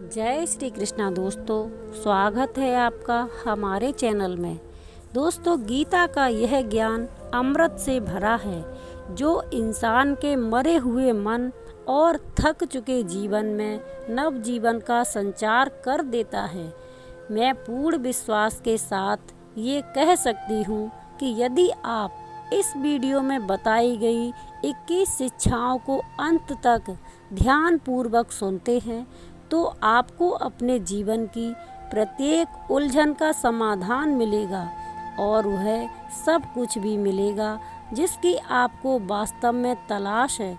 जय श्री कृष्णा दोस्तों, स्वागत है आपका हमारे चैनल में। दोस्तों, गीता का यह ज्ञान अमृत से भरा है जो इंसान के मरे हुए मन और थक चुके जीवन में नव जीवन का संचार कर देता है। मैं पूर्ण विश्वास के साथ ये कह सकती हूँ कि यदि आप इस वीडियो में बताई गई 21 शिक्षाओं को अंत तक ध्यान पूर्वक सुनते हैं तो आपको अपने जीवन की प्रत्येक उलझन का समाधान मिलेगा और वह सब कुछ भी मिलेगा जिसकी आपको वास्तव में तलाश है।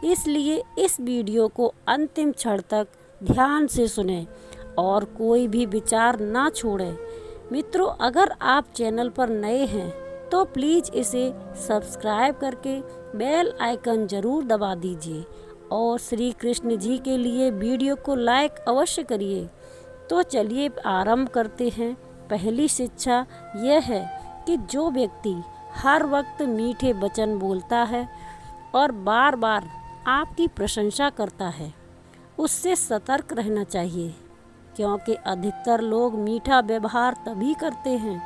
इसलिए इस वीडियो को अंतिम क्षण तक ध्यान से सुनें और कोई भी विचार ना छोड़ें। मित्रों, अगर आप चैनल पर नए हैं तो प्लीज़ इसे सब्सक्राइब करके बेल आइकन ज़रूर दबा दीजिए और श्री कृष्ण जी के लिए वीडियो को लाइक अवश्य करिए। तो चलिए आरंभ करते हैं। पहली शिक्षा यह है कि जो व्यक्ति हर वक्त मीठे वचन बोलता है और बार बार आपकी प्रशंसा करता है उससे सतर्क रहना चाहिए, क्योंकि अधिकतर लोग मीठा व्यवहार तभी करते हैं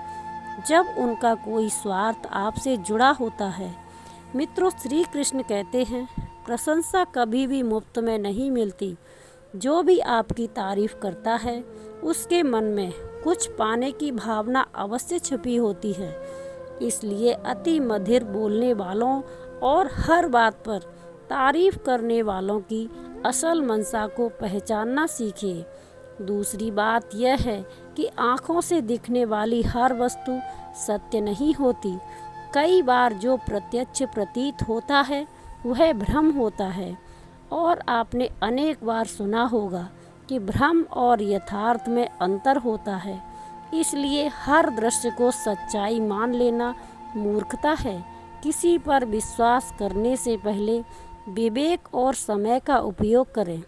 जब उनका कोई स्वार्थ आपसे जुड़ा होता है। मित्रों, श्री कृष्ण कहते हैं, प्रशंसा कभी भी मुफ्त में नहीं मिलती। जो भी आपकी तारीफ करता है उसके मन में कुछ पाने की भावना अवश्य छिपी होती है। इसलिए अति मधुर बोलने वालों और हर बात पर तारीफ करने वालों की असल मंशा को पहचानना सीखिए। दूसरी बात यह है कि आँखों से दिखने वाली हर वस्तु सत्य नहीं होती। कई बार जो प्रत्यक्ष प्रतीत होता है वह भ्रम होता है, और आपने अनेक बार सुना होगा कि भ्रम और यथार्थ में अंतर होता है। इसलिए हर दृश्य को सच्चाई मान लेना मूर्खता है। किसी पर विश्वास करने से पहले विवेक और समय का उपयोग करें।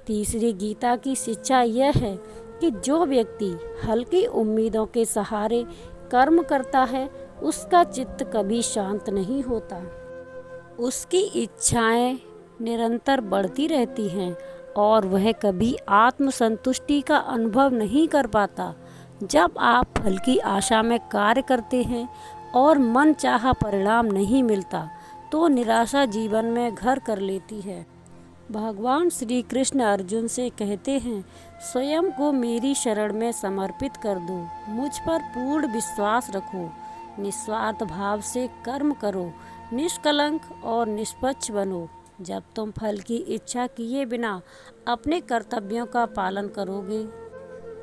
तीसरी गीता की शिक्षा यह है कि जो व्यक्ति हल्की उम्मीदों के सहारे कर्म करता है उसका चित्त कभी शांत नहीं होता। उसकी इच्छाएं निरंतर बढ़ती रहती हैं और वह कभी आत्मसंतुष्टि का अनुभव नहीं कर पाता। जब आप हल्की आशा में कार्य करते हैं और मन चाहा परिणाम नहीं मिलता तो निराशा जीवन में घर कर लेती है। भगवान श्री कृष्ण अर्जुन से कहते हैं, स्वयं को मेरी शरण में समर्पित कर दो, मुझ पर पूर्ण विश्वास रखो, निस्वार्थ भाव से कर्म करो, निष्कलंक और निष्पक्ष बनो। जब तुम फल की इच्छा किए बिना अपने कर्तव्यों का पालन करोगे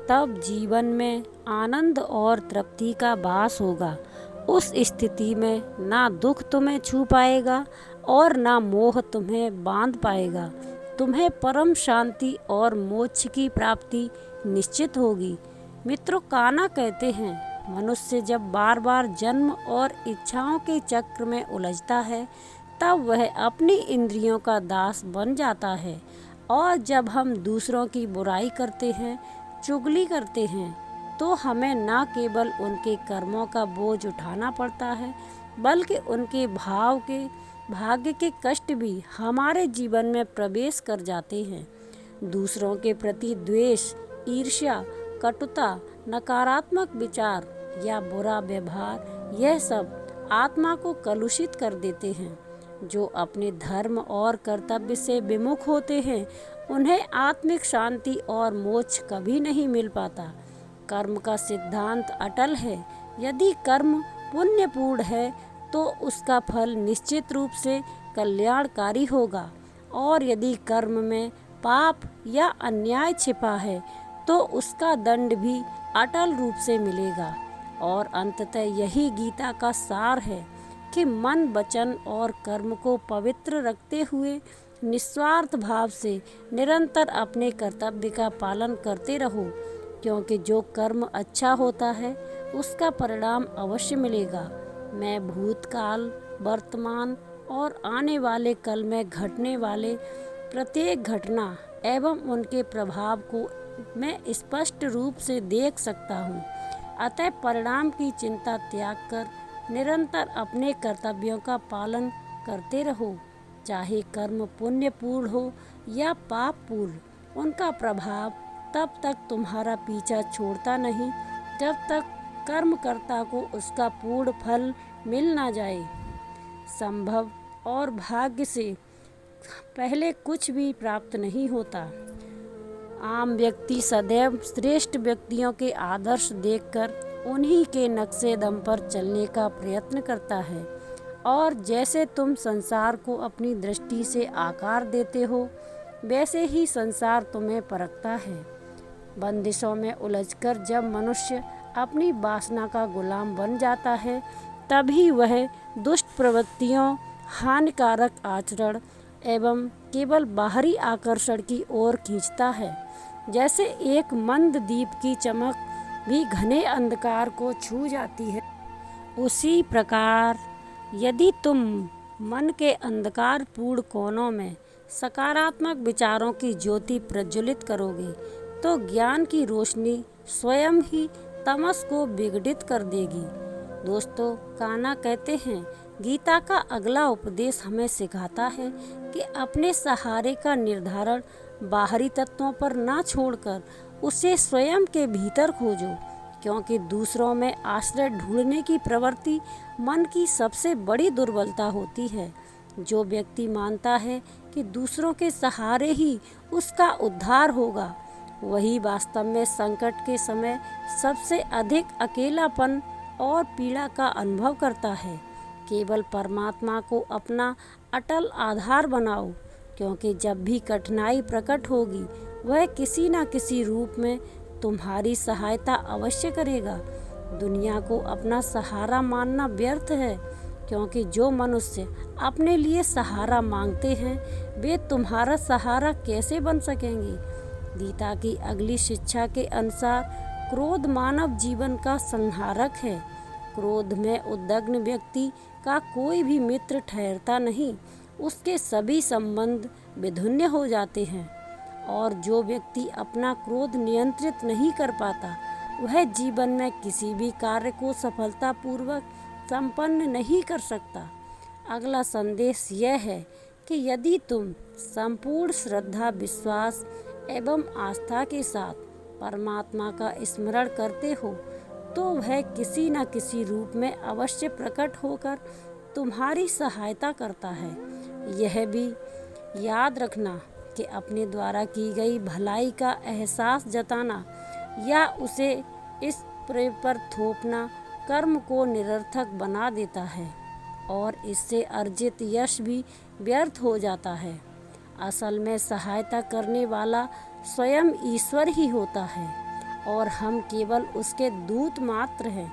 तब जीवन में आनंद और तृप्ति का वास होगा। उस स्थिति में ना दुख तुम्हें छू पाएगा और ना मोह तुम्हें बांध पाएगा। तुम्हें परम शांति और मोक्ष की प्राप्ति निश्चित होगी। मित्रों, कान्हा कहते हैं, मनुष्य जब बार बार जन्म और इच्छाओं के चक्र में उलझता है तब वह अपनी इंद्रियों का दास बन जाता है। और जब हम दूसरों की बुराई करते हैं, चुगली करते हैं, तो हमें न केवल उनके कर्मों का बोझ उठाना पड़ता है बल्कि उनके भाग्य के कष्ट भी हमारे जीवन में प्रवेश कर जाते हैं। दूसरों के प्रति द्वेष, ईर्ष्या, कटुता, नकारात्मक विचार या बुरा व्यवहार, यह सब आत्मा को कलुषित कर देते हैं। जो अपने धर्म और कर्तव्य से विमुख होते हैं उन्हें आत्मिक शांति और मोक्ष कभी नहीं मिल पाता। कर्म का सिद्धांत अटल है। यदि कर्म पुण्यपूर्ण है तो उसका फल निश्चित रूप से कल्याणकारी होगा, और यदि कर्म में पाप या अन्याय छिपा है तो उसका दंड भी अटल रूप से मिलेगा। और अंततः यही गीता का सार है कि मन, वचन और कर्म को पवित्र रखते हुए निस्वार्थ भाव से निरंतर अपने कर्तव्य का पालन करते रहो, क्योंकि जो कर्म अच्छा होता है उसका परिणाम अवश्य मिलेगा। मैं भूतकाल, वर्तमान और आने वाले कल में घटने वाले प्रत्येक घटना एवं उनके प्रभाव को मैं स्पष्ट रूप से देख सकता हूँ। अतः परिणाम की चिंता त्याग कर निरंतर अपने कर्तव्यों का पालन करते रहो। चाहे कर्म पुण्यपूर्ण हो या पापपूर्ण, उनका प्रभाव तब तक तुम्हारा पीछा छोड़ता नहीं, जब तक कर्मकर्ता को उसका पूर्ण फल मिल ना जाए। संभव और भाग्य से पहले कुछ भी प्राप्त नहीं होता। आम व्यक्ति सदैव श्रेष्ठ व्यक्तियों के आदर्श देखकर उन्हीं के नक्शे दम पर चलने का प्रयत्न करता है, और जैसे तुम संसार को अपनी दृष्टि से आकार देते हो, वैसे ही संसार तुम्हें परखता है। बंदिशों में उलझकर जब मनुष्य अपनी वासना का गुलाम बन जाता है, तभी वह दुष्ट प्रवृत्तियों, हानिकारक आचरण एवं केवल बाहरी आकर्षण की ओर खींचता है। जैसे एक मंद दीप की चमक भी घने अंधकार को छू जाती है, उसी प्रकार यदि तुम मन के अंधकारपूर्ण कोनों में सकारात्मक विचारों की ज्योति प्रज्वलित करोगे, तो ज्ञान की रोशनी स्वयं ही तमस को विघटित कर देगी। दोस्तों, कान्हा कहते हैं, गीता का अगला उपदेश हमें सिखाता है कि अपने सहारे का निर्धारण बाहरी तत्वों पर ना छोड़कर उसे स्वयं के भीतर खोजो, क्योंकि दूसरों में आश्रय ढूंढने की प्रवृत्ति मन की सबसे बड़ी दुर्बलता होती है। जो व्यक्ति मानता है कि दूसरों के सहारे ही उसका उद्धार होगा, वही वास्तव में संकट के समय सबसे अधिक अकेलापन और पीड़ा का अनुभव करता है। केवल परमात्मा को अपना अटल आधार बनाओ, क्योंकि जब भी कठिनाई प्रकट होगी, वह किसी न किसी रूप में तुम्हारी सहायता अवश्य करेगा। दुनिया को अपना सहारा मानना व्यर्थ है, क्योंकि जो मनुष्य अपने लिए सहारा मांगते हैं, वे तुम्हारा सहारा कैसे बन सकेंगे। गीता की अगली शिक्षा के अनुसार क्रोध मानव जीवन का संहारक है। क्रोध में उद्विग्न व्यक्ति का कोई भी मित्र ठहरता नहीं, उसके सभी संबंध विधुन्य हो जाते हैं। और जो व्यक्ति अपना क्रोध नियंत्रित नहीं कर पाता, वह जीवन में किसी भी कार्य को सफलतापूर्वक संपन्न नहीं कर सकता। अगला संदेश यह है कि यदि तुम संपूर्ण श्रद्धा, विश्वास एवं आस्था के साथ परमात्मा का स्मरण करते हो, तो वह किसी न किसी रूप में अवश्य प्रकट होकर तुम्हारी सहायता करता है। यह भी याद रखना कि अपने द्वारा की गई भलाई का एहसास जताना या उसे इस पर थोपना कर्म को निरर्थक बना देता है, और इससे अर्जित यश भी व्यर्थ हो जाता है। असल में सहायता करने वाला स्वयं ईश्वर ही होता है, और हम केवल उसके दूत मात्र हैं।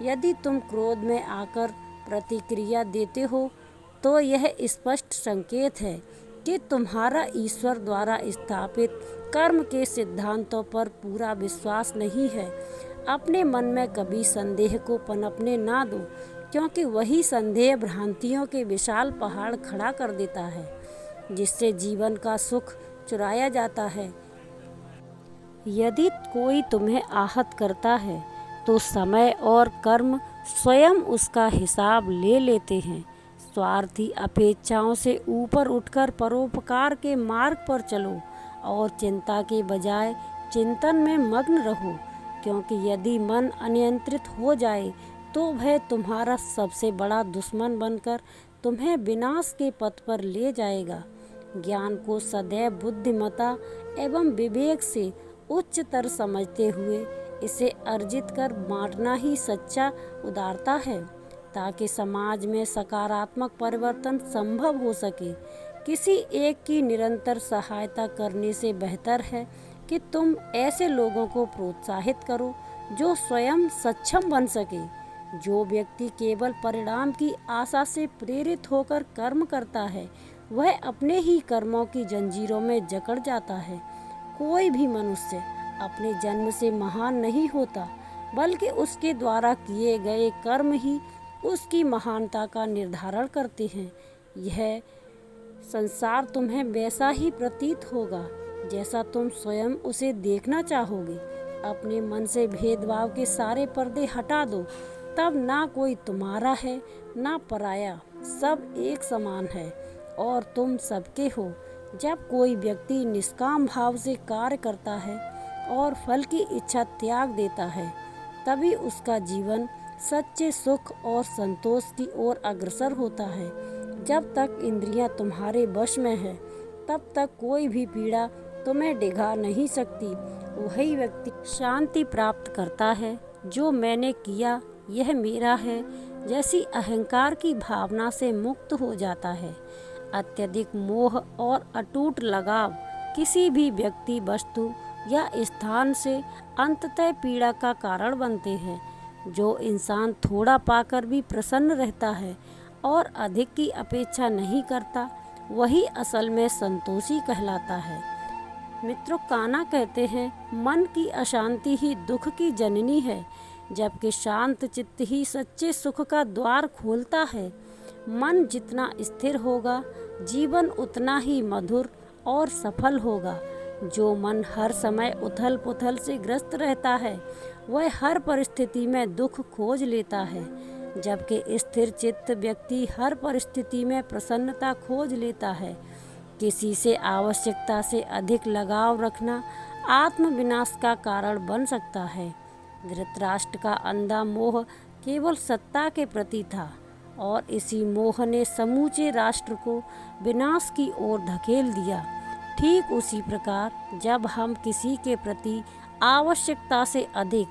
यदि तुम क्रोध में आकर प्रतिक्रिया देते हो, तो यह स्पष्ट संकेत है कि तुम्हारा ईश्वर द्वारा स्थापित कर्म के सिद्धांतों पर पूरा विश्वास नहीं है। अपने मन में कभी संदेह को पनपने ना दो, क्योंकि वही संदेह भ्रांतियों के विशाल पहाड़ खड़ा कर देता है, जिससे जीवन का सुख चुराया जाता है। यदि कोई तुम्हें आहत करता है, तो समय और कर्म स्वयं उसका हिसाब ले लेते हैं। स्वार्थी अपेक्षाओं से ऊपर उठकर परोपकार के मार्ग पर चलो, और चिंता के बजाय चिंतन में मग्न रहो, क्योंकि यदि मन अनियंत्रित हो जाए, तो वह तुम्हारा सबसे बड़ा दुश्मन बनकर तुम्हें विनाश के पथ पर ले जाएगा। ज्ञान को सदैव बुद्धिमत्ता एवं विवेक से उच्चतर समझते हुए इसे अर्जित कर बांटना ही सच्चा उदारता है, ताकि समाज में सकारात्मक परिवर्तन संभव हो सके। किसी एक की निरंतर सहायता करने से बेहतर है कि तुम ऐसे लोगों को प्रोत्साहित करो जो स्वयं सक्षम बन सके। जो व्यक्ति केवल परिणाम की आशा से प्रेरित होकर कर्म करता है, वह अपने ही कर्मों की जंजीरों में जकड़ जाता है। कोई भी मनुष्य अपने जन्म से महान नहीं होता, बल्कि उसके द्वारा किए गए कर्म ही उसकी महानता का निर्धारण करते हैं। यह संसार तुम्हें वैसा ही प्रतीत होगा जैसा तुम स्वयं उसे देखना चाहोगे। अपने मन से भेदभाव के सारे पर्दे हटा दो, तब ना कोई तुम्हारा है ना पराया, सब एक समान है और तुम सबके हो। जब कोई व्यक्ति निष्काम भाव से कार्य करता है, और फल की इच्छा त्याग देता है, तभी उसका जीवन सच्चे सुख और संतोष की ओर अग्रसर होता है। जब तक इंद्रियां तुम्हारे वश में है, तब तक कोई भी पीड़ा तुम्हें डिगा नहीं सकती। वही व्यक्ति शांति प्राप्त करता है जो मैंने किया, यह मेरा है जैसी अहंकार की भावना से मुक्त हो जाता है। अत्यधिक मोह और अटूट लगाव किसी भी व्यक्ति, वस्तु या स्थान से अंततः पीड़ा का कारण बनते हैं। जो इंसान थोड़ा पाकर भी प्रसन्न रहता है और अधिक की अपेक्षा नहीं करता, वही असल में संतोषी कहलाता है। मित्रों, कान्हा कहते हैं, मन की अशांति ही दुख की जननी है, जबकि शांत चित्त ही सच्चे सुख का द्वार खोलता है। मन जितना स्थिर होगा, जीवन उतना ही मधुर और सफल होगा। जो मन हर समय उथल पुथल से ग्रस्त रहता है, वह हर परिस्थिति में दुख खोज लेता है, जबकि स्थिर चित्त व्यक्ति हर परिस्थिति में प्रसन्नता खोज लेता है। किसी से आवश्यकता से अधिक लगाव रखना आत्मविनाश का कारण बन सकता है। धृतराष्ट्र का अंधा मोह केवल सत्ता के प्रति था और इसी मोह ने समूचे राष्ट्र को विनाश की ओर धकेल दिया। ठीक उसी प्रकार जब हम किसी के प्रति आवश्यकता से अधिक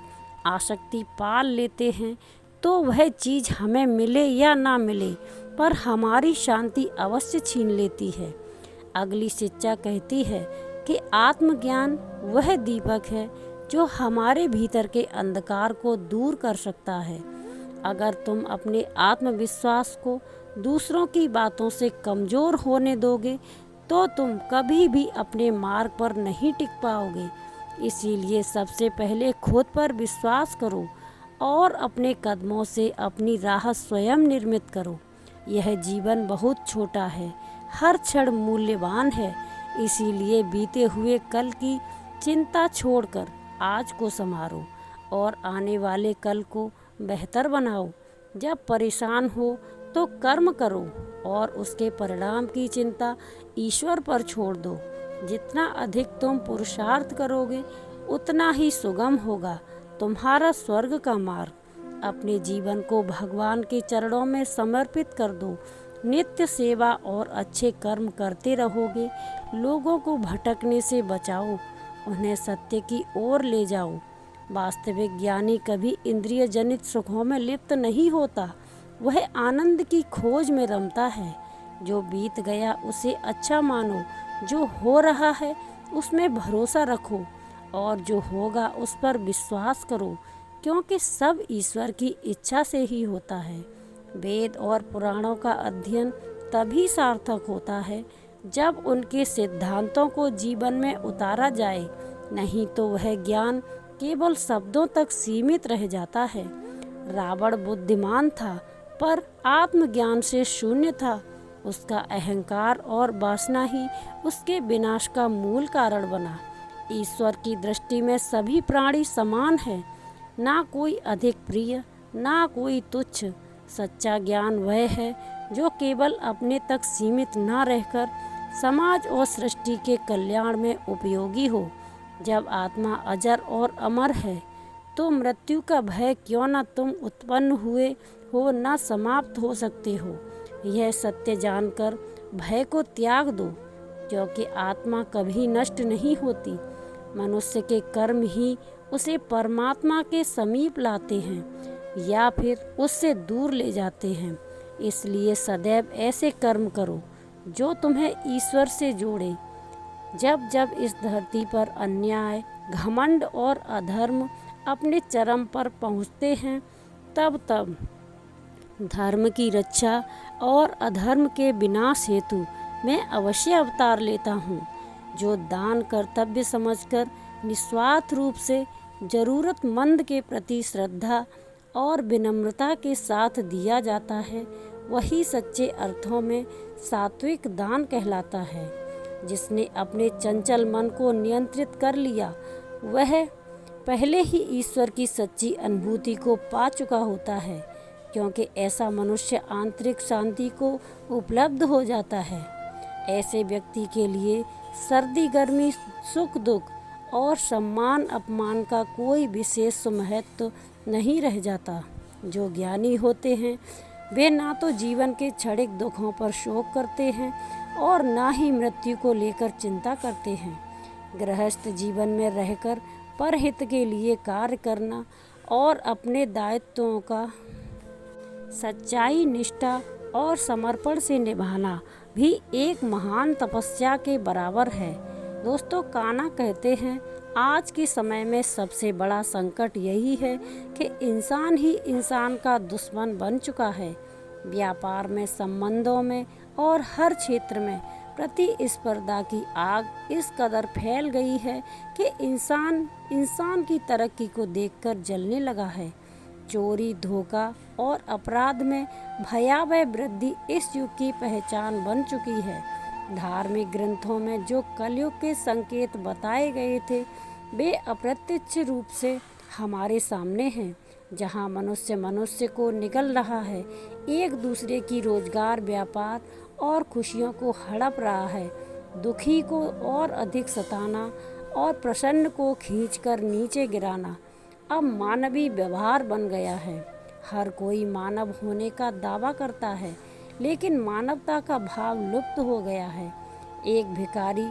आसक्ति पाल लेते हैं, तो वह चीज़ हमें मिले या ना मिले, पर हमारी शांति अवश्य छीन लेती है। अगली शिक्षा कहती है कि आत्मज्ञान वह दीपक है जो हमारे भीतर के अंधकार को दूर कर सकता है। अगर तुम अपने आत्मविश्वास को दूसरों की बातों से कमज़ोर होने दोगे, तो तुम कभी भी अपने मार्ग पर नहीं टिक पाओगे। इसीलिए सबसे पहले खुद पर विश्वास करो और अपने कदमों से अपनी राह स्वयं निर्मित करो। यह जीवन बहुत छोटा है, हर क्षण मूल्यवान है, इसीलिए बीते हुए कल की चिंता छोड़कर आज को संवारो और आने वाले कल को बेहतर बनाओ। जब परेशान हो तो कर्म करो और उसके परिणाम की चिंता ईश्वर पर छोड़ दो। जितना अधिक तुम पुरुषार्थ करोगे, उतना ही सुगम होगा तुम्हारा स्वर्ग का मार्ग। अपने जीवन को भगवान के चरणों में समर्पित कर दो। नित्य सेवा और अच्छे कर्म करते रहोगे। लोगों को भटकने से बचाओ, उन्हें सत्य की ओर ले जाओ। वास्तविक ज्ञानी कभी इंद्रिय जनित सुखों में लिप्त नहीं होता, वह आनंद की खोज में रमता है। जो बीत गया उसे अच्छा मानो, जो हो रहा है उसमें भरोसा रखो और जो होगा उस पर विश्वास करो, क्योंकि सब ईश्वर की इच्छा से ही होता है। वेद और पुराणों का अध्ययन तभी सार्थक होता है जब उनके सिद्धांतों को जीवन में उतारा जाए, नहीं तो वह ज्ञान केवल शब्दों तक सीमित रह जाता है। रावण बुद्धिमान था, पर आत्मज्ञान से शून्य था। उसका अहंकार और वासना ही उसके विनाश का मूल कारण बना। ईश्वर की दृष्टि में सभी प्राणी समान हैं, ना कोई अधिक प्रिय, ना कोई तुच्छ। सच्चा ज्ञान वह है जो केवल अपने तक सीमित ना रहकर समाज और सृष्टि के कल्याण में उपयोगी हो। जब आत्मा अजर और अमर है, तो मृत्यु का भय क्यों न तुम उत्पन्न हुए हो न समाप्त हो सकते हो। यह सत्य जानकर भय को त्याग दो, क्योंकि आत्मा कभी नष्ट नहीं होती। मनुष्य के कर्म ही उसे परमात्मा के समीप लाते हैं या फिर उससे दूर ले जाते हैं। इसलिए सदैव ऐसे कर्म करो जो तुम्हें ईश्वर से जोड़े। जब जब इस धरती पर अन्याय, घमंड और अधर्म अपने चरम पर पहुँचते हैं, तब तब धर्म की रक्षा और अधर्म के विनाश हेतु मैं अवश्य अवतार लेता हूँ। जो दान कर्तव्य समझकर निस्वार्थ रूप से जरूरतमंद के प्रति श्रद्धा और विनम्रता के साथ दिया जाता है, वही सच्चे अर्थों में सात्विक दान कहलाता है। जिसने अपने चंचल मन को नियंत्रित कर लिया, वह पहले ही ईश्वर की सच्ची अनुभूति को पा चुका होता है, क्योंकि ऐसा मनुष्य आंतरिक शांति को उपलब्ध हो जाता है। ऐसे व्यक्ति के लिए सर्दी गर्मी, सुख दुख और सम्मान अपमान का कोई विशेष महत्व नहीं रह जाता। जो ज्ञानी होते हैं वे ना तो जीवन के क्षणिक दुखों पर शोक करते हैं और ना ही मृत्यु को लेकर चिंता करते हैं। गृहस्थ जीवन में रहकर परहित के लिए कार्य करना और अपने दायित्वों का सच्चाई, निष्ठा और समर्पण से निभाना भी एक महान तपस्या के बराबर है। दोस्तों, कान्हा कहते हैं, आज के समय में सबसे बड़ा संकट यही है कि इंसान ही इंसान का दुश्मन बन चुका है। व्यापार में, संबंधों में और हर क्षेत्र में प्रतिस्पर्धा की आग इस कदर फैल गई है कि इंसान की तरक्की को देखकर जलने लगा है। चोरी, धोखा और अपराध में भयावह वृद्धि इस युग की पहचान बन चुकी है। धार्मिक ग्रंथों में जो कलयुग के संकेत बताए गए थे वे अप्रत्यक्ष रूप से हमारे सामने हैं। जहां मनुष्य को निगल रहा है, एक दूसरे की रोजगार, व्यापार और खुशियों को हड़प रहा है, दुखी को और अधिक सताना और प्रसन्न को खींचकर नीचे गिराना अब मानवीय व्यवहार बन गया है। हर कोई मानव होने का दावा करता है, लेकिन मानवता का भाव लुप्त हो गया है। एक भिखारी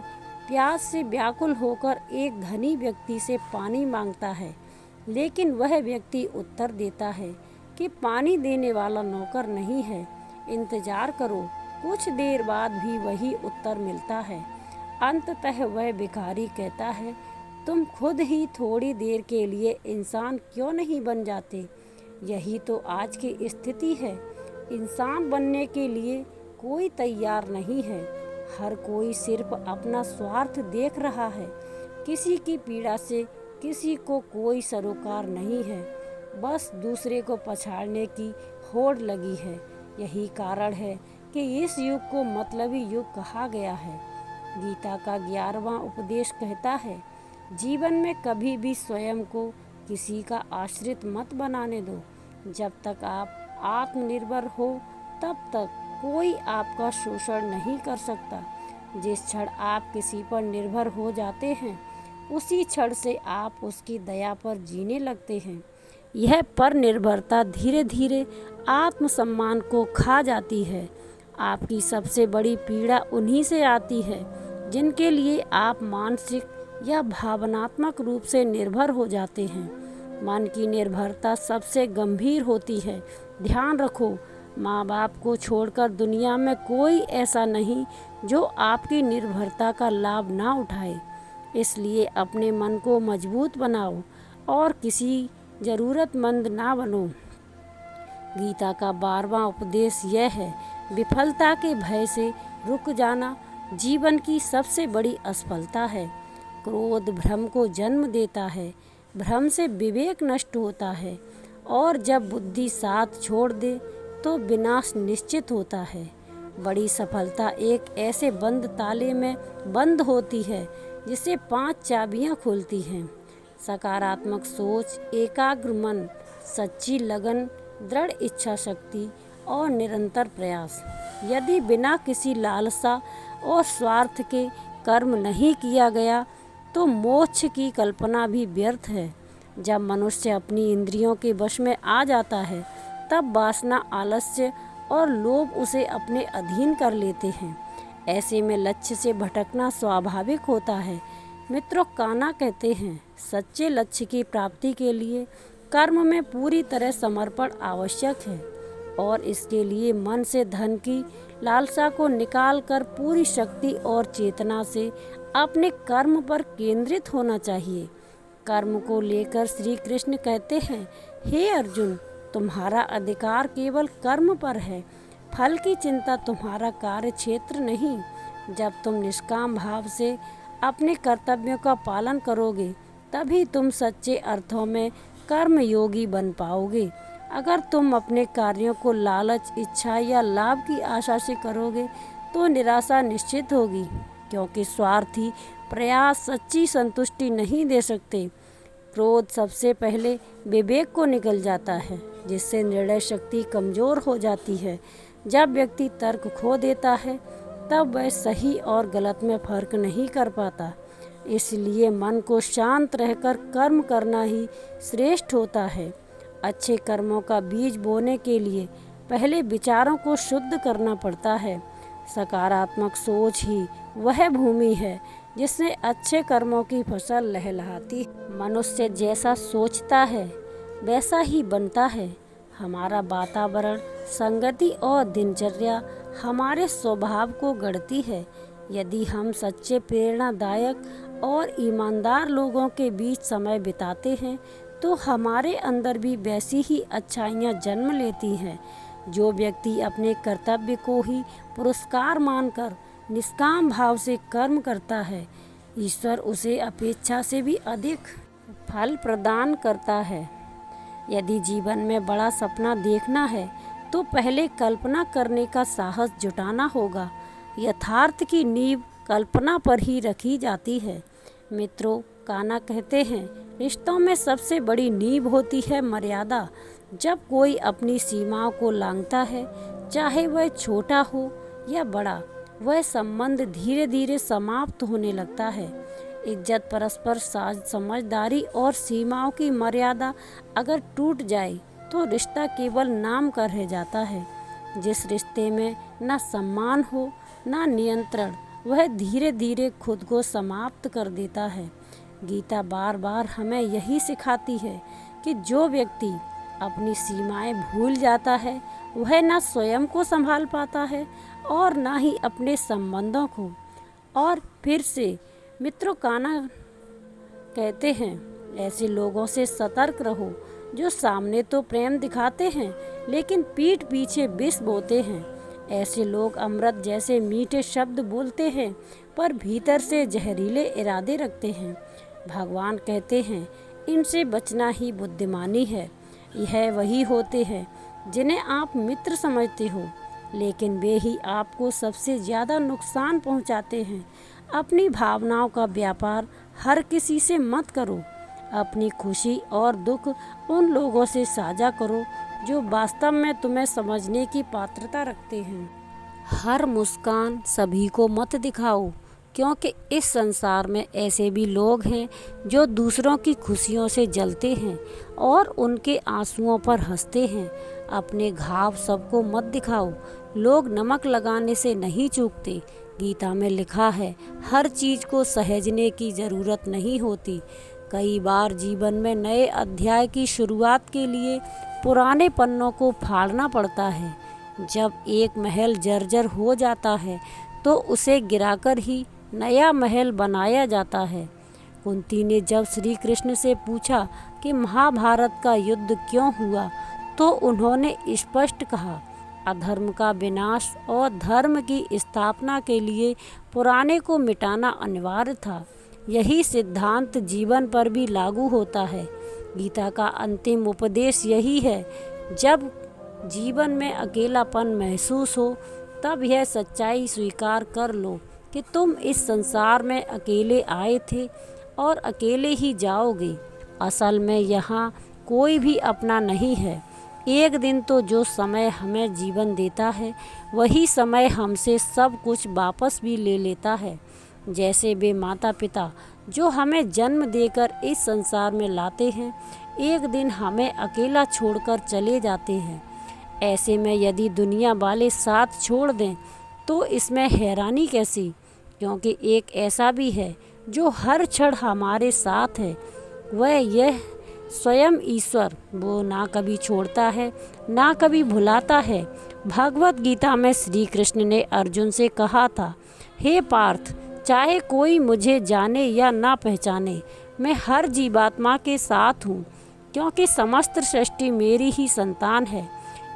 प्यास से व्याकुल होकर एक धनी व्यक्ति से पानी मांगता है, लेकिन वह व्यक्ति उत्तर देता है कि पानी देने वाला नौकर नहीं है, इंतजार करो। कुछ देर बाद भी वही उत्तर मिलता है। अंततः वह भिखारी कहता है, तुम खुद ही थोड़ी देर के लिए इंसान क्यों नहीं बन जाते? यही तो आज की स्थिति है। इंसान बनने के लिए कोई तैयार नहीं है। हर कोई सिर्फ अपना स्वार्थ देख रहा है। किसी की पीड़ा से किसी को कोई सरोकार नहीं है, बस दूसरे को पछाड़ने की होड़ लगी है। यही कारण है कि इस युग को मतलबी युग कहा गया है। गीता का 11वां उपदेश कहता है, जीवन में कभी भी स्वयं को किसी का आश्रित मत बनाने दो। जब तक आप आत्मनिर्भर हो तब तक कोई आपका शोषण नहीं कर सकता। जिस क्षण आप किसी पर निर्भर हो जाते हैं उसी क्षण से आप उसकी दया पर जीने लगते हैं। यह पर निर्भरता धीरे धीरे आत्मसम्मान को खा जाती है। आपकी सबसे बड़ी पीड़ा उन्हीं से आती है जिनके लिए आप मानसिक या भावनात्मक रूप से निर्भर हो जाते हैं। मन की निर्भरता सबसे गंभीर होती है। ध्यान रखो, माँ बाप को छोड़कर दुनिया में कोई ऐसा नहीं जो आपकी निर्भरता का लाभ ना उठाए। इसलिए अपने मन को मजबूत बनाओ और किसी ज़रूरतमंद ना बनो। गीता का 12वां उपदेश यह है, विफलता के भय से रुक जाना जीवन की सबसे बड़ी असफलता है। क्रोध भ्रम को जन्म देता है, भ्रम से विवेक नष्ट होता है और जब बुद्धि साथ छोड़ दे तो विनाश निश्चित होता है। बड़ी सफलता एक ऐसे बंद ताले में बंद होती है जिसे 5 चाबियां खोलती हैं। सकारात्मक सोच, एकाग्र मन, सच्ची लगन, दृढ़ इच्छा शक्ति और निरंतर प्रयास। यदि बिना किसी लालसा और स्वार्थ के कर्म नहीं किया गया तो मोक्ष की कल्पना भी व्यर्थ है। जब मनुष्य अपनी इंद्रियों के वश में आ जाता है तब वासना, आलस्य और लोभ उसे अपने अधीन कर लेते हैं। ऐसे में लक्ष्य से भटकना स्वाभाविक होता है। मित्रों, कान्हा कहते हैं, सच्चे लक्ष्य की प्राप्ति के लिए कर्म में पूरी तरह समर्पण आवश्यक है और इसके लिए मन से धन की लालसा को निकालकर पूरी शक्ति और चेतना से अपने कर्म पर केंद्रित होना चाहिए। कर्म को लेकर श्री कृष्ण कहते हैं, हे अर्जुन, तुम्हारा अधिकार केवल कर्म पर है, फल की चिंता तुम्हारा कार्य क्षेत्र नहीं। जब तुम निष्काम भाव से अपने कर्तव्यों का पालन करोगे तभी तुम सच्चे अर्थों में कर्मयोगी बन पाओगे। अगर तुम अपने कार्यों को लालच, इच्छा या लाभ की आशा से करोगे तो निराशा निश्चित होगी, क्योंकि स्वार्थी प्रयास सच्ची संतुष्टि नहीं दे सकते। क्रोध सबसे पहले विवेक को निगल जाता है, जिससे निर्णय शक्ति कमज़ोर हो जाती है। जब व्यक्ति तर्क खो देता है तब वह सही और गलत में फर्क नहीं कर पाता। इसलिए मन को शांत रहकर कर्म करना ही श्रेष्ठ होता है। अच्छे कर्मों का बीज बोने के लिए पहले विचारों को शुद्ध करना पड़ता है। सकारात्मक सोच ही वह भूमि है जिससे अच्छे कर्मों की फसल लहलहाती है। मनुष्य जैसा सोचता है वैसा ही बनता है। हमारा वातावरण, संगति और दिनचर्या हमारे स्वभाव को गढ़ती है। यदि हम सच्चे, प्रेरणादायक और ईमानदार लोगों के बीच समय बिताते हैं तो हमारे अंदर भी वैसी ही अच्छाइयाँ जन्म लेती हैं। जो व्यक्ति अपने कर्तव्य को ही पुरस्कार मानकर निष्काम भाव से कर्म करता है, ईश्वर उसे अपेक्षा से भी अधिक फल प्रदान करता है। यदि जीवन में बड़ा सपना देखना है तो पहले कल्पना करने का साहस जुटाना होगा। यथार्थ की नींव कल्पना पर ही रखी जाती है। मित्रों, कान्हा कहते हैं, रिश्तों में सबसे बड़ी नींव होती है मर्यादा। जब कोई अपनी सीमाओं को लांघता है, चाहे वह छोटा हो या बड़ा, वह संबंध धीरे धीरे समाप्त होने लगता है। इज्जत, परस्पर समझदारी और सीमाओं की मर्यादा अगर टूट जाए तो रिश्ता केवल नाम का रह जाता है। जिस रिश्ते में न सम्मान हो न नियंत्रण, वह धीरे धीरे खुद को समाप्त कर देता है। गीता बार बार हमें यही सिखाती है कि जो व्यक्ति अपनी सीमाएं भूल जाता है वह न स्वयं को संभाल पाता है और न ही अपने संबंधों को। और फिर से मित्रों, कान्हा कहते हैं, ऐसे लोगों से सतर्क रहो जो सामने तो प्रेम दिखाते हैं लेकिन पीठ पीछे विष बोते हैं। ऐसे लोग अमृत जैसे मीठे शब्द बोलते हैं पर भीतर से जहरीले इरादे रखते हैं। भगवान कहते हैं, इनसे बचना ही बुद्धिमानी है। यह वही होते हैं जिन्हें आप मित्र समझते हो, लेकिन वे ही आपको सबसे ज़्यादा नुकसान पहुंचाते हैं। अपनी भावनाओं का व्यापार हर किसी से मत करो। अपनी खुशी और दुख उन लोगों से साझा करो जो वास्तव में तुम्हें समझने की पात्रता रखते हैं। हर मुस्कान सभी को मत दिखाओ, क्योंकि इस संसार में ऐसे भी लोग हैं जो दूसरों की खुशियों से जलते हैं और उनके आंसुओं पर हंसते हैं। अपने घाव सबको मत दिखाओ। लोग नमक लगाने से नहीं चूकते। गीता में लिखा है, हर चीज़ को सहेजने की ज़रूरत नहीं होती। कई बार जीवन में नए अध्याय की शुरुआत के लिए पुराने पन्नों को फाड़ना पड़ता है। जब एक महल जर्जर हो जाता है तो उसे गिराकर ही नया महल बनाया जाता है। कुंती ने जब श्री कृष्ण से पूछा कि महाभारत का युद्ध क्यों हुआ, तो उन्होंने स्पष्ट कहा, अधर्म का विनाश और धर्म की स्थापना के लिए पुराने को मिटाना अनिवार्य था। यही सिद्धांत जीवन पर भी लागू होता है। गीता का अंतिम उपदेश यही है, जब जीवन में अकेलापन महसूस हो तब यह सच्चाई स्वीकार कर लो कि तुम इस संसार में अकेले आए थे और अकेले ही जाओगे। असल में यहाँ कोई भी अपना नहीं है। एक दिन तो जो समय हमें जीवन देता है वही समय हमसे सब कुछ वापस भी ले लेता है। जैसे वे माता पिता जो हमें जन्म देकर इस संसार में लाते हैं, एक दिन हमें अकेला छोड़कर चले जाते हैं। ऐसे में यदि दुनिया वाले साथ छोड़ दें तो इसमें हैरानी कैसी, क्योंकि एक ऐसा भी है जो हर क्षण हमारे साथ है, वह यह स्वयं ईश्वर। वो ना कभी छोड़ता है ना कभी भुलाता है। भगवत गीता में श्री कृष्ण ने अर्जुन से कहा था, हे पार्थ, चाहे कोई मुझे जाने या ना पहचाने, मैं हर जीवात्मा के साथ हूँ, क्योंकि समस्त सृष्टि मेरी ही संतान है।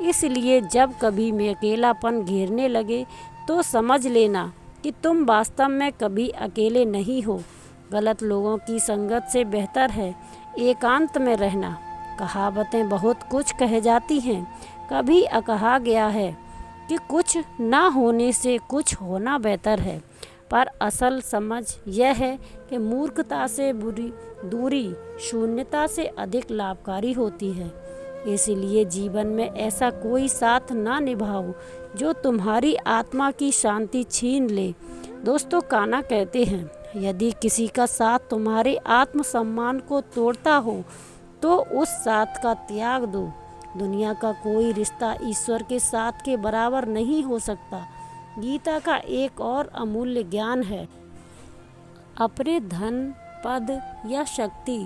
इसलिए जब कभी मैं अकेलापन घेरने लगे तो समझ लेना कि तुम वास्तव में कभी अकेले नहीं हो। गलत लोगों की संगत से बेहतर है एकांत में रहना। कहावतें बहुत कुछ कह जाती हैं। कभी कहा गया है कि कुछ ना होने से कुछ होना बेहतर है, पर असल समझ यह है कि मूर्खता से दूरी शून्यता से अधिक लाभकारी होती है। इसलिए जीवन में ऐसा कोई साथ ना निभाओ जो तुम्हारी आत्मा की शांति छीन ले। दोस्तों, कान्हा कहते हैं, यदि किसी का साथ तुम्हारे आत्मसम्मान को तोड़ता हो तो उस साथ का त्याग दो। दुनिया का कोई रिश्ता ईश्वर के साथ के बराबर नहीं हो सकता। गीता का एक और अमूल्य ज्ञान है, अपने धन, पद या शक्ति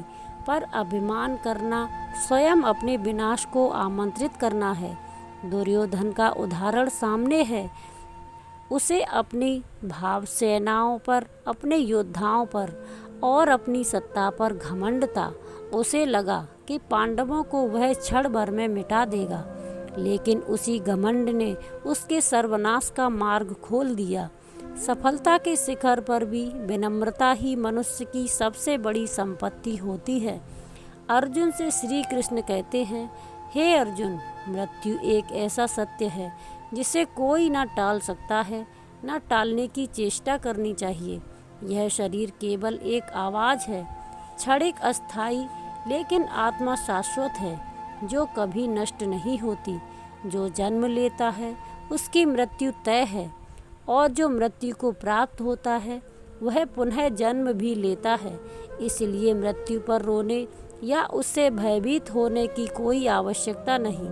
पर अभिमान करना स्वयं अपने विनाश को आमंत्रित करना है। दुर्योधन का उदाहरण सामने है। उसे अपनी भाव सेनाओं पर, अपने योद्धाओं पर और अपनी सत्ता पर घमंड था। उसे लगा कि पांडवों को वह क्षण भर में मिटा देगा, लेकिन उसी घमंड ने उसके सर्वनाश का मार्ग खोल दिया। सफलता के शिखर पर भी विनम्रता ही मनुष्य की सबसे बड़ी संपत्ति होती है। अर्जुन से श्री कृष्ण कहते हैं, हे अर्जुन, मृत्यु एक ऐसा सत्य है जिसे कोई न टाल सकता है, न टालने की चेष्टा करनी चाहिए। यह शरीर केवल एक आवाज़ है, क्षणिक, अस्थायी, लेकिन आत्मा शाश्वत है जो कभी नष्ट नहीं होती। जो जन्म लेता है उसकी मृत्यु तय है, और जो मृत्यु को प्राप्त होता है वह पुनः जन्म भी लेता है। इसलिए मृत्यु पर रोने या उससे भयभीत होने की कोई आवश्यकता नहीं।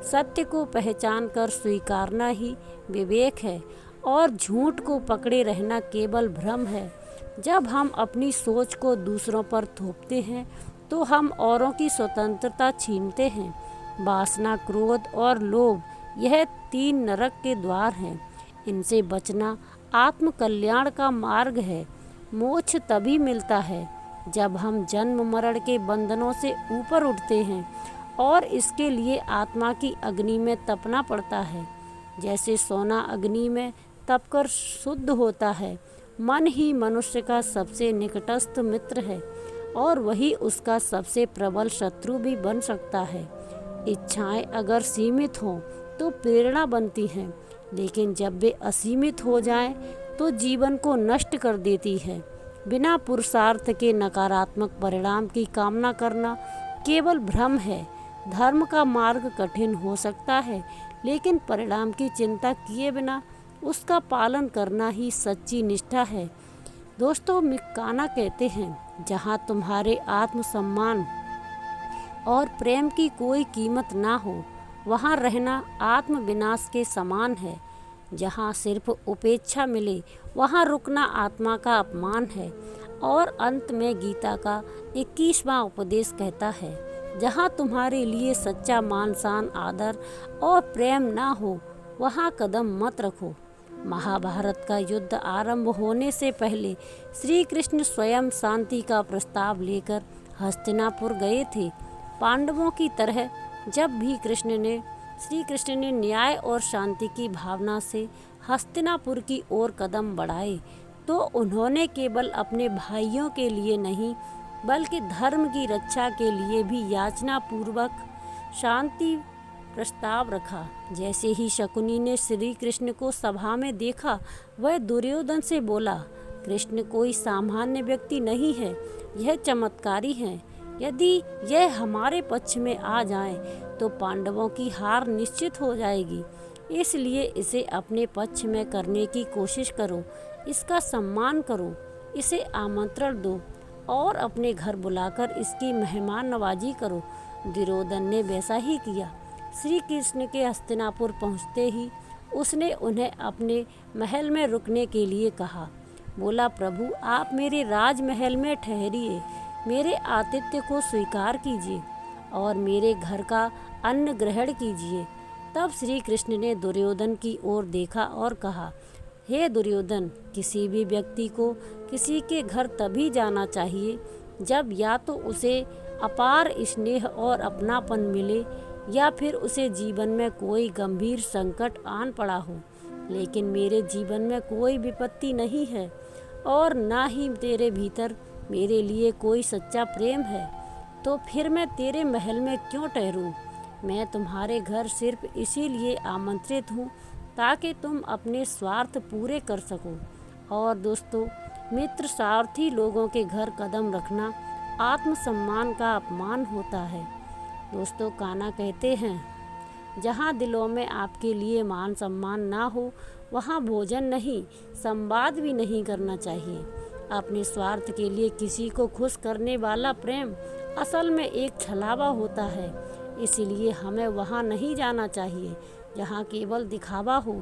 सत्य को पहचान कर स्वीकारना ही विवेक है, और झूठ को पकड़े रहना केवल भ्रम है। जब हम अपनी सोच को दूसरों पर थोपते हैं तो हम औरों की स्वतंत्रता छीनते हैं। वासना, क्रोध और लोभ, यह 3 नरक के द्वार हैं। इनसे बचना आत्म कल्याण का मार्ग है। मोक्ष तभी मिलता है जब हम जन्म मरण के बंधनों से ऊपर उठते हैं, और इसके लिए आत्मा की अग्नि में तपना पड़ता है। जैसे सोना अग्नि में तपकर शुद्ध होता है, मन ही मनुष्य का सबसे निकटस्थ मित्र है, और वही उसका सबसे प्रबल शत्रु भी बन सकता है। इच्छाएं अगर सीमित हों तो प्रेरणा बनती हैं, लेकिन जब वे असीमित हो जाएं तो जीवन को नष्ट कर देती है। बिना पुरुषार्थ के नकारात्मक परिणाम की कामना करना केवल भ्रम है। धर्म का मार्ग कठिन हो सकता है, लेकिन परिणाम की चिंता किए बिना उसका पालन करना ही सच्ची निष्ठा है। दोस्तों, मिकाना कहते हैं, जहाँ तुम्हारे आत्मसम्मान और प्रेम की कोई कीमत ना हो, वहाँ रहना आत्म विनाश के समान है। जहाँ सिर्फ उपेक्षा मिले, वहाँ रुकना आत्मा का अपमान है। और अंत में गीता का 21वां उपदेश कहता है, जहाँ तुम्हारे लिए सच्चा मान शान, आदर और प्रेम ना हो, वहाँ कदम मत रखो। महाभारत का युद्ध आरंभ होने से पहले श्री कृष्ण स्वयं शांति का प्रस्ताव लेकर हस्तिनापुर गए थे। पांडवों की तरह जब भी श्री कृष्ण ने न्याय और शांति की भावना से हस्तिनापुर की ओर कदम बढ़ाए, तो उन्होंने केवल अपने भाइयों के लिए नहीं, बल्कि धर्म की रक्षा के लिए भी याचना पूर्वक शांति प्रस्ताव रखा। जैसे ही शकुनी ने श्री कृष्ण को सभा में देखा, वह दुर्योधन से बोला, कृष्ण कोई सामान्य व्यक्ति नहीं है, यह चमत्कारी है। यदि यह हमारे पक्ष में आ जाए तो पांडवों की हार निश्चित हो जाएगी। इसलिए इसे अपने पक्ष में करने की कोशिश करो, इसका सम्मान करो, इसे आमंत्रण दो और अपने घर बुलाकर इसकी मेहमान नवाजी करो। दुर्योधन ने वैसा ही किया। श्री कृष्ण के हस्तिनापुर पहुँचते ही उसने उन्हें अपने महल में रुकने के लिए कहा। बोला, प्रभु, आप मेरे राजमहल में ठहरिए, मेरे आतिथ्य को स्वीकार कीजिए और मेरे घर का अन्न ग्रहण कीजिए। तब श्री कृष्ण ने दुर्योधन की ओर देखा और कहा, हे दुर्योधन, किसी भी व्यक्ति को किसी के घर तभी जाना चाहिए जब या तो उसे अपार स्नेह और अपनापन मिले, या फिर उसे जीवन में कोई गंभीर संकट आन पड़ा हो। लेकिन मेरे जीवन में कोई विपत्ति नहीं है, और ना ही तेरे भीतर मेरे लिए कोई सच्चा प्रेम है, तो फिर मैं तेरे महल में क्यों ठहरूं? मैं तुम्हारे घर सिर्फ इसीलिए आमंत्रित हूँ ताकि तुम अपने स्वार्थ पूरे कर सको। और दोस्तों, मित्र स्वार्थी लोगों के घर कदम रखना आत्मसम्मान का अपमान होता है। दोस्तों, कान्हा कहते हैं, जहाँ दिलों में आपके लिए मान सम्मान ना हो, वहाँ भोजन नहीं, संवाद भी नहीं करना चाहिए। अपने स्वार्थ के लिए किसी को खुश करने वाला प्रेम असल में एक छलावा होता है। इसीलिए हमें वहाँ नहीं जाना चाहिए जहाँ केवल दिखावा हो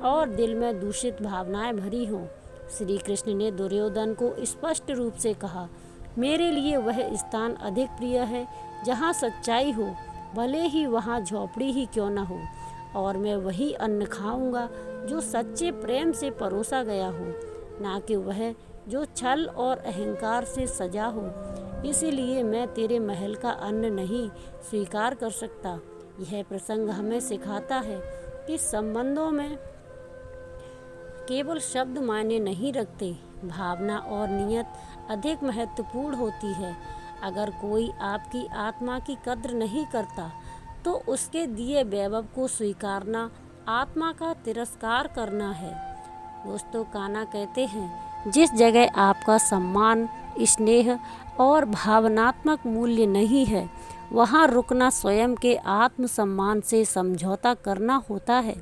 और दिल में दूषित भावनाएं भरी हों। श्री कृष्ण ने दुर्योधन को स्पष्ट रूप से कहा, मेरे लिए वह स्थान अधिक प्रिय है जहाँ सच्चाई हो, भले ही वहाँ झोपड़ी ही क्यों न हो, और मैं वही अन्न खाऊंगा जो सच्चे प्रेम से परोसा गया हो, ना कि वह जो छल और अहंकार से सजा हो। इसीलिए मैं तेरे महल का अन्न नहीं स्वीकार कर सकता। यह प्रसंग हमें सिखाता है कि संबंधों में केवल शब्द मायने नहीं रखते, भावना और नियत अधिक महत्वपूर्ण होती है। अगर कोई आपकी आत्मा की कद्र नहीं करता तो उसके दिए वैभव को स्वीकारना आत्मा का तिरस्कार करना है। दोस्तों, कान्हा कहते हैं, जिस जगह आपका सम्मान, स्नेह और भावनात्मक मूल्य नहीं है, वहाँ रुकना स्वयं के आत्मसम्मान से समझौता करना होता है।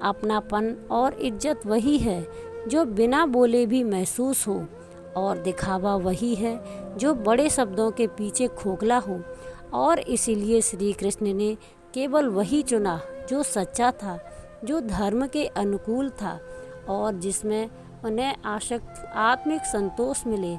अपनापन और इज्जत वही है जो बिना बोले भी महसूस हो, और दिखावा वही है जो बड़े शब्दों के पीछे खोखला हो। और इसीलिए श्री कृष्ण ने केवल वही चुना जो सच्चा था, जो धर्म के अनुकूल था और जिसमें उन्हें आत्मिक संतोष मिले।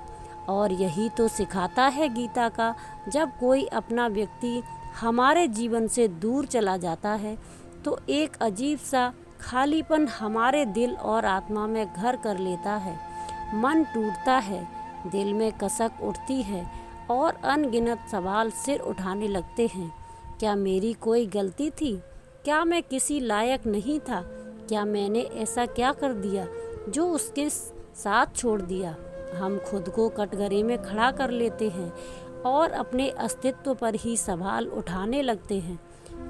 और यही तो सिखाता है गीता का, जब कोई अपना व्यक्ति हमारे जीवन से दूर चला जाता है तो एक अजीब सा खालीपन हमारे दिल और आत्मा में घर कर लेता है। मन टूटता है, दिल में कसक उठती है और अनगिनत सवाल सिर उठाने लगते हैं। क्या मेरी कोई गलती थी? क्या मैं किसी लायक नहीं था? क्या मैंने ऐसा क्या कर दिया जो उसके साथ छोड़ दिया? हम खुद को कटघरे में खड़ा कर लेते हैं और अपने अस्तित्व पर ही सवाल उठाने लगते हैं।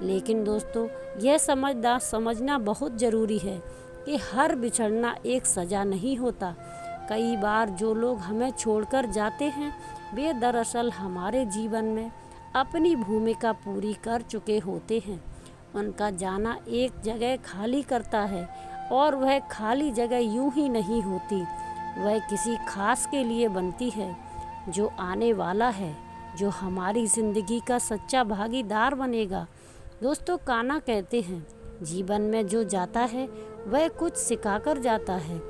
लेकिन दोस्तों, यह समझना बहुत ज़रूरी है कि हर बिछड़ना एक सज़ा नहीं होता। कई बार जो लोग हमें छोड़कर जाते हैं वे दरअसल हमारे जीवन में अपनी भूमिका पूरी कर चुके होते हैं। उनका जाना एक जगह खाली करता है, और वह खाली जगह यूं ही नहीं होती, वह किसी खास के लिए बनती है, जो आने वाला है, जो हमारी ज़िंदगी का सच्चा भागीदार बनेगा। दोस्तों, कान्हा कहते हैं, जीवन में जो जाता है वह कुछ सिखाकर जाता है,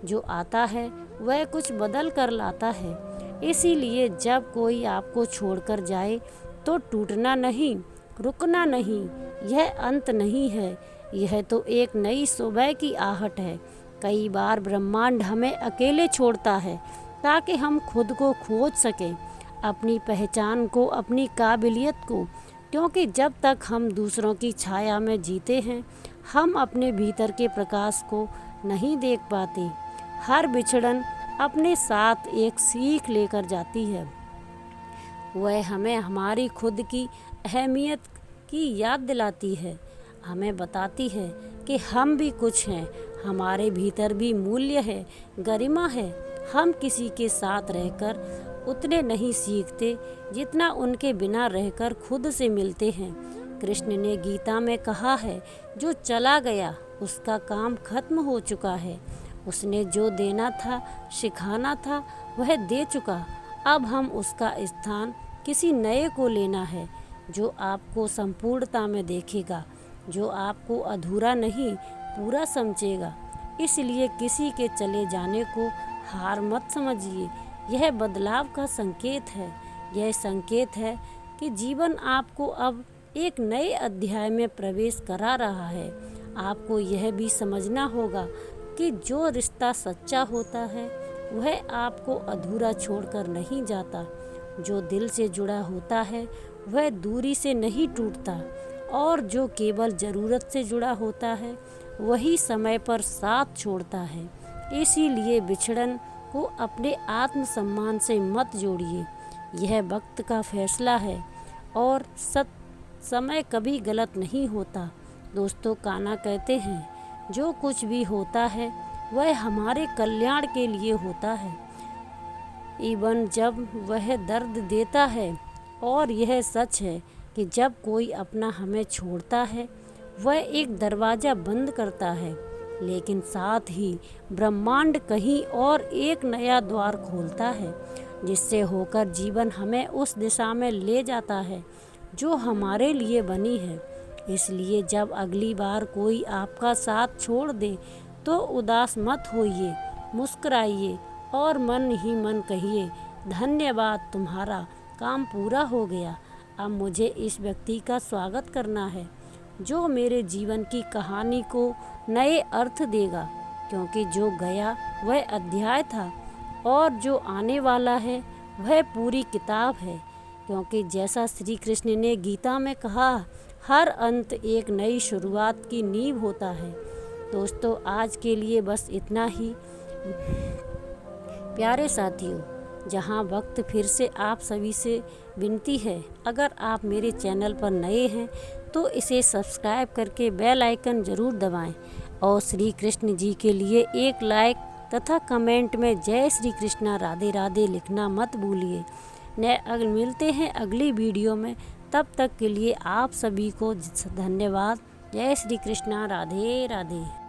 जो आता है वह कुछ बदल कर लाता है। इसीलिए जब कोई आपको छोड़कर जाए तो टूटना नहीं, रुकना नहीं, यह अंत नहीं है, यह तो एक नई सुबह की आहट है। कई बार ब्रह्मांड हमें अकेले छोड़ता है ताकि हम खुद को खोज सकें, अपनी पहचान को, अपनी काबिलियत को, क्योंकि जब तक हम दूसरों की छाया में जीते हैं हम अपने भीतर के प्रकाश को नहीं देख पाते। हर बिछड़न अपने साथ एक सीख लेकर जाती है। वह हमें हमारी खुद की अहमियत की याद दिलाती है, हमें बताती है कि हम भी कुछ हैं, हमारे भीतर भी मूल्य है, गरिमा है। हम किसी के साथ रहकर उतने नहीं सीखते जितना उनके बिना रहकर खुद से मिलते हैं। कृष्ण ने गीता में कहा है, जो चला गया उसका काम खत्म हो चुका है। उसने जो देना था, सिखाना था, वह दे चुका। अब हम उसका स्थान किसी नए को लेना है, जो आपको संपूर्णता में देखेगा, जो आपको अधूरा नहीं पूरा समझेगा। इसलिए किसी के चले जाने को हार मत समझिए, यह बदलाव का संकेत है। यह संकेत है कि जीवन आपको अब एक नए अध्याय में प्रवेश करा रहा है। आपको यह भी समझना होगा कि जो रिश्ता सच्चा होता है वह आपको अधूरा छोड़कर नहीं जाता। जो दिल से जुड़ा होता है वह दूरी से नहीं टूटता, और जो केवल ज़रूरत से जुड़ा होता है वही समय पर साथ छोड़ता है। इसीलिए बिछड़न को अपने आत्मसम्मान से मत जोड़िए, यह वक्त का फैसला है और समय कभी गलत नहीं होता। दोस्तों, कान्हा कहते हैं, जो कुछ भी होता है वह हमारे कल्याण के लिए होता है, इवन जब वह दर्द देता है। और यह सच है कि जब कोई अपना हमें छोड़ता है वह एक दरवाज़ा बंद करता है, लेकिन साथ ही ब्रह्मांड कहीं और एक नया द्वार खोलता है, जिससे होकर जीवन हमें उस दिशा में ले जाता है जो हमारे लिए बनी है। इसलिए जब अगली बार कोई आपका साथ छोड़ दे तो उदास मत होइए, मुस्कुराइए और मन ही मन कहिए, धन्यवाद, तुम्हारा काम पूरा हो गया। अब मुझे इस व्यक्ति का स्वागत करना है जो मेरे जीवन की कहानी को नए अर्थ देगा, क्योंकि जो गया वह अध्याय था और जो आने वाला है वह पूरी किताब है। क्योंकि जैसा श्री कृष्ण ने गीता में कहा, हर अंत एक नई शुरुआत की नींव होता है। दोस्तों, आज के लिए बस इतना ही। प्यारे साथियों, जहां वक्त फिर से आप सभी से विनती है, अगर आप मेरे चैनल पर नए हैं तो इसे सब्सक्राइब करके बेल आइकन ज़रूर दबाएं और श्री कृष्ण जी के लिए एक लाइक तथा कमेंट में जय श्री कृष्णा राधे राधे लिखना मत भूलिए। मिलते हैं अगली वीडियो में, तब तक के लिए आप सभी को धन्यवाद। जय श्री कृष्णा राधे राधे।